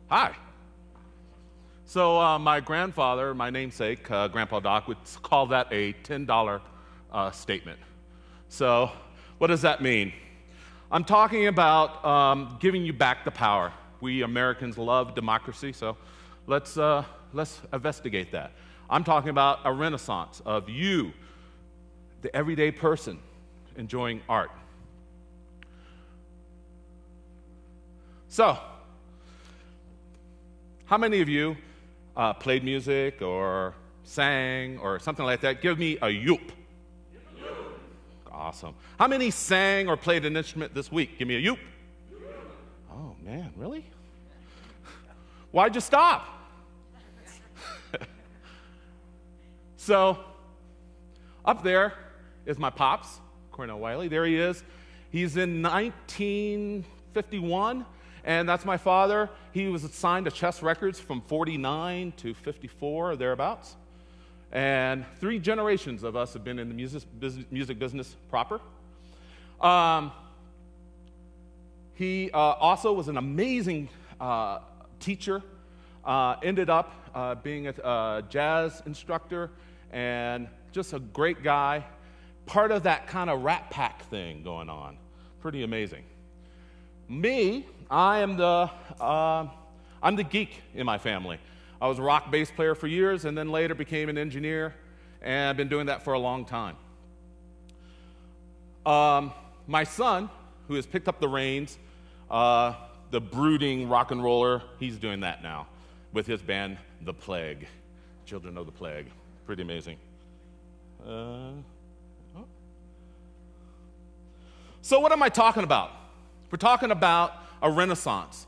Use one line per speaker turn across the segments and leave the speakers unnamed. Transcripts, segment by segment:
Hi. So my grandfather, my namesake, Grandpa Doc, would call that a $10 statement. So what does that mean? I'm talking about giving you back the power. We Americans love democracy, so let's investigate that. I'm talking about a renaissance of you, the everyday person, enjoying art. So, how many of you played music or sang or something like that? Give me a yoop. Awesome. How many sang or played an instrument this week? Give me a yoop. Oh, man, really? Why'd you stop? So, up there is my pops, Cornell Wiley. There he is. He's in 1951, and that's my father. He was assigned to chess records from 49 to 54, or thereabouts. And 3 generations of us have been in the music business proper. He also was an amazing teacher, ended up being a jazz instructor, and just a great guy. Part of that kind of Rat Pack thing going on. Pretty amazing. Me, I'm the geek in my family. I was a rock bass player for years and then later became an engineer, and I've been doing that for a long time. My son, who has picked up the reins, the brooding rock and roller, he's doing that now with his band, The Plague, Children of the Plague. Pretty amazing. So what am I talking about? We're talking about a renaissance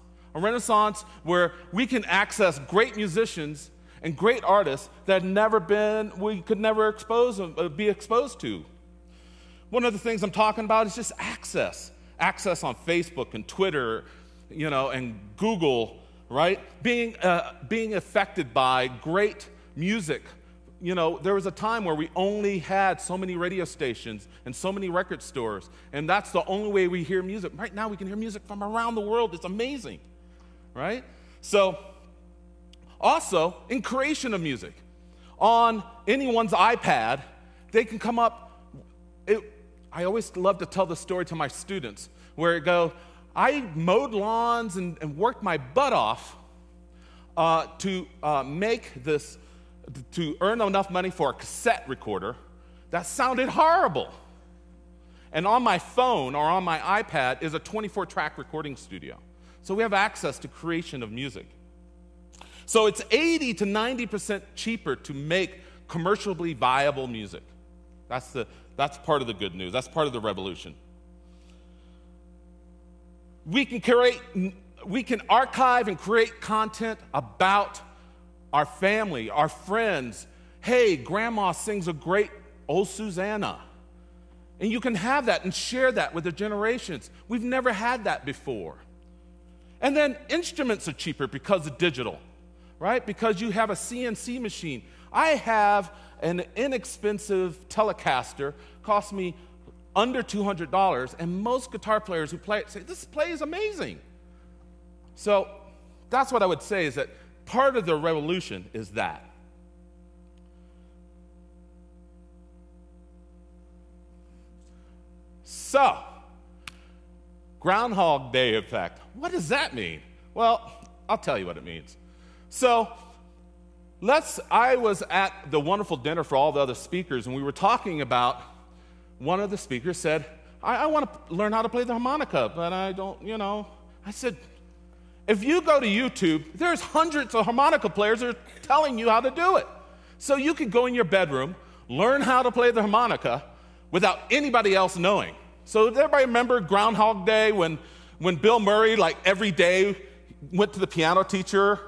where we can access great musicians and great artists that we could never be exposed to. One of the things I'm talking about is just access on Facebook and Twitter, and Google, right? Being affected by great music. There was a time where we only had so many radio stations and so many record stores, and that's the only way we hear music. Right now, we can hear music from around the world. It's amazing, right? So, also, in creation of music, on anyone's iPad, they can come up. I always love to tell the story to my students, where I mowed lawns and worked my butt off to earn enough money for a cassette recorder that sounded horrible. And on my phone or on my iPad is a 24-track recording studio. So we have access to creation of music. So it's 80 to 90% cheaper to make commercially viable music. That's part of the good news. That's part of the revolution. We can archive and create content about our family, our friends. Hey, grandma sings a great old Susanna. And you can have that and share that with the generations. We've never had that before. And then instruments are cheaper because of digital, right? Because you have a CNC machine. I have an inexpensive Telecaster, cost me under $200, and most guitar players who play it say, this plays amazing. So that's what I would say, is that part of the revolution is that. So, Groundhog Day Effect. What does that mean? Well, I'll tell you what it means. So, I was at the wonderful dinner for all the other speakers, and we were talking about, one of the speakers said, I want to learn how to play the harmonica, but I don't, I said, if you go to YouTube, there's hundreds of harmonica players that are telling you how to do it. So you could go in your bedroom, learn how to play the harmonica without anybody else knowing. So does everybody remember Groundhog Day when Bill Murray, every day, went to the piano teacher?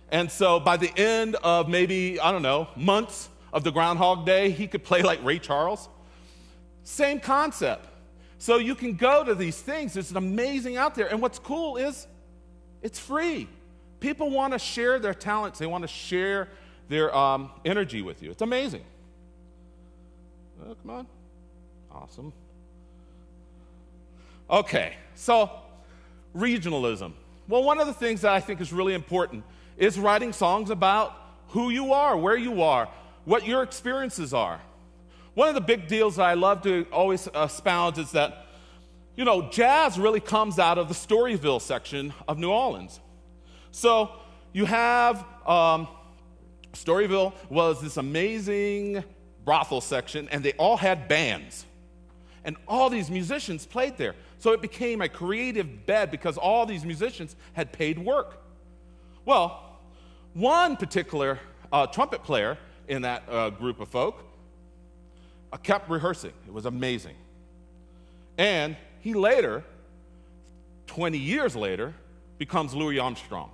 And so by the end of maybe, months of the Groundhog Day, he could play like Ray Charles. Same concept. So you can go to these things. It's amazing out there. And what's cool is it's free. People want to share their talents. They want to share their energy with you. It's amazing. Oh, come on. Awesome. Okay, so regionalism. Well, one of the things that I think is really important is writing songs about who you are, where you are, what your experiences are. One of the big deals that I love to always espouse is that, jazz really comes out of the Storyville section of New Orleans. So you have Storyville was this amazing brothel section, and they all had bands. And all these musicians played there. So it became a creative bed because all these musicians had paid work. Well, one particular trumpet player in that group of folk kept rehearsing. It was amazing. And he later, 20 years later, becomes Louis Armstrong.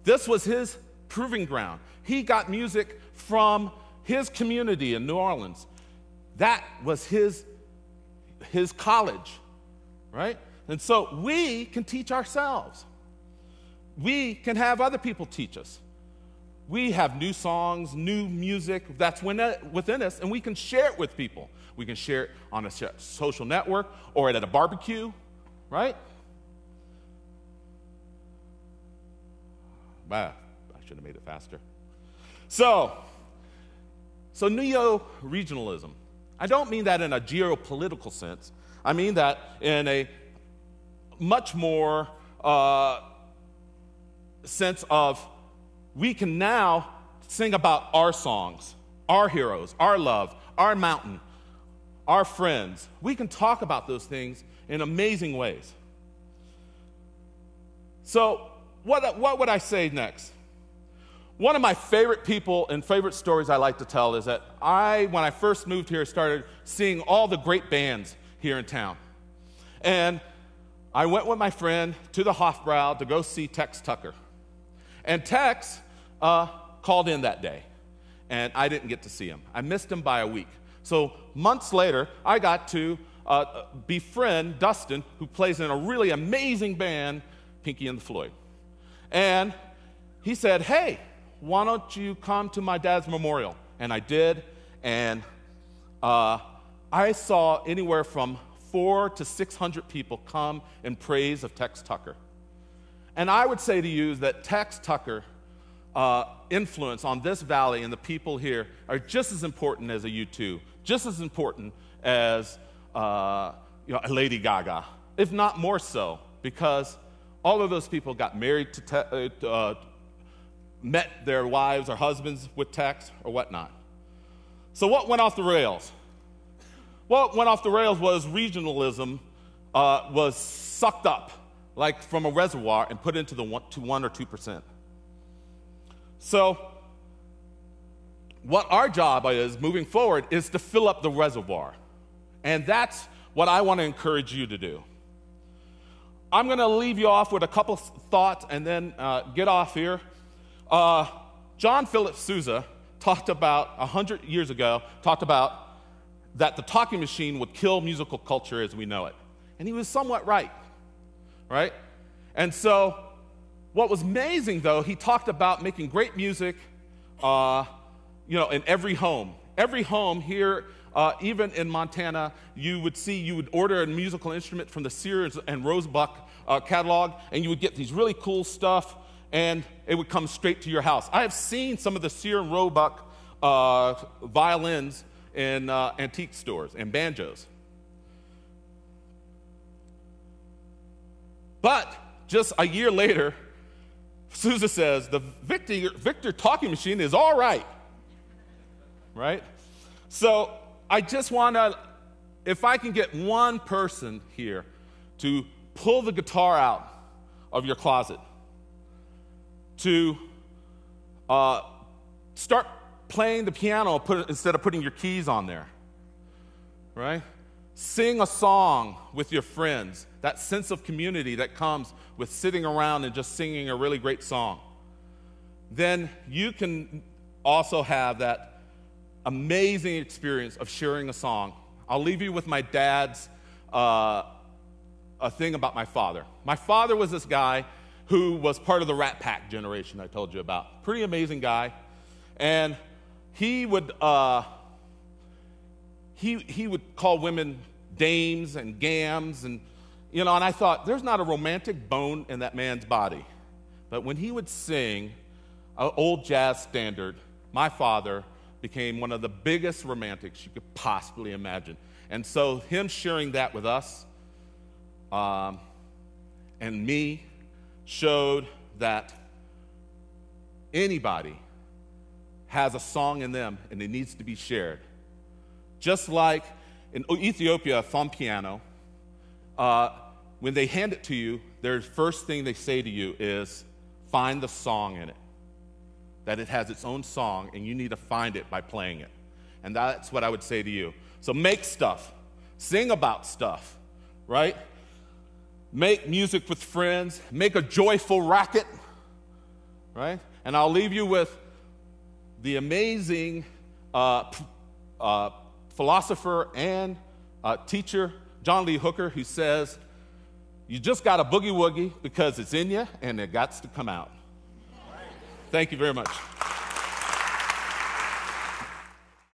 This was his proving ground. He got music from his community in New Orleans. That was his college, right? And so we can teach ourselves. We can have other people teach us. We have new songs, new music that's within us, and we can share it with people. We can share it on a social network or at a barbecue, right? Wow, I should have made it faster. So neo-regionalism. I don't mean that in a geopolitical sense. I mean that in a much more sense of we can now sing about our songs, our heroes, our love, our mountain, our friends. We can talk about those things in amazing ways. So what would I say next? One of my favorite people and favorite stories I like to tell is that when I first moved here, started seeing all the great bands here in town. And I went with my friend to the Hofbrau to go see Tex Tucker. And Tex called in that day, and I didn't get to see him. I missed him by a week. So months later, I got to befriend Dustin, who plays in a really amazing band, Pinky and the Floyd. And he said, hey, why don't you come to my dad's memorial? And I did, and I saw anywhere from 400 to 600 people come in praise of Tex Tucker. And I would say to you that Tex Tucker influence on this valley and the people here are just as important as a U2, just as important as Lady Gaga, if not more so, because all of those people got married to met their wives or husbands with Tex or whatnot. So what went off the rails? What went off the rails was regionalism was sucked up like from a reservoir and put into the 1 or 2%. So what our job is moving forward is to fill up the reservoir. And that's what I want to encourage you to do. I'm going to leave you off with a couple thoughts and then get off here. John Philip Sousa talked about 100 years ago, talked about that the talking machine would kill musical culture as we know it. And he was somewhat right? And so what was amazing, though, he talked about making great music, in every home. Every home here, even in Montana, you would order a musical instrument from the Sears and Roebuck catalog, and you would get these really cool stuff, and it would come straight to your house. I have seen some of the Sears and Roebuck violins in antique stores and banjos. But just a year later, Sousa says, the Victor talking machine is all right. Right? So I just want to, if I can get one person here to pull the guitar out of your closet, to start playing the piano instead of putting your keys on there, right? Sing a song with your friends, that sense of community that comes with sitting around and just singing a really great song. Then you can also have that amazing experience of sharing a song. I'll leave you with my dad's a thing about my father. My father was this guy who was part of the Rat Pack generation I told you about. Pretty amazing guy. And he would he would call women dames and gams, and You know, and I thought, there's not a romantic bone in that man's body. But when he would sing an old jazz standard, my father became one of the biggest romantics you could possibly imagine. And so him sharing that with us and me showed that anybody has a song in them and it needs to be shared. Just like in Ethiopia, a thumb piano, when they hand it to you, their first thing they say to you is, find the song in it. That it has its own song, and you need to find it by playing it. And that's what I would say to you. So make stuff. Sing about stuff, right? Make music with friends. Make a joyful racket, right? And I'll leave you with the amazing philosopher and teacher, John Lee Hooker, who says, you just got to boogie woogie because it's in you and it got to come out. Thank you very much.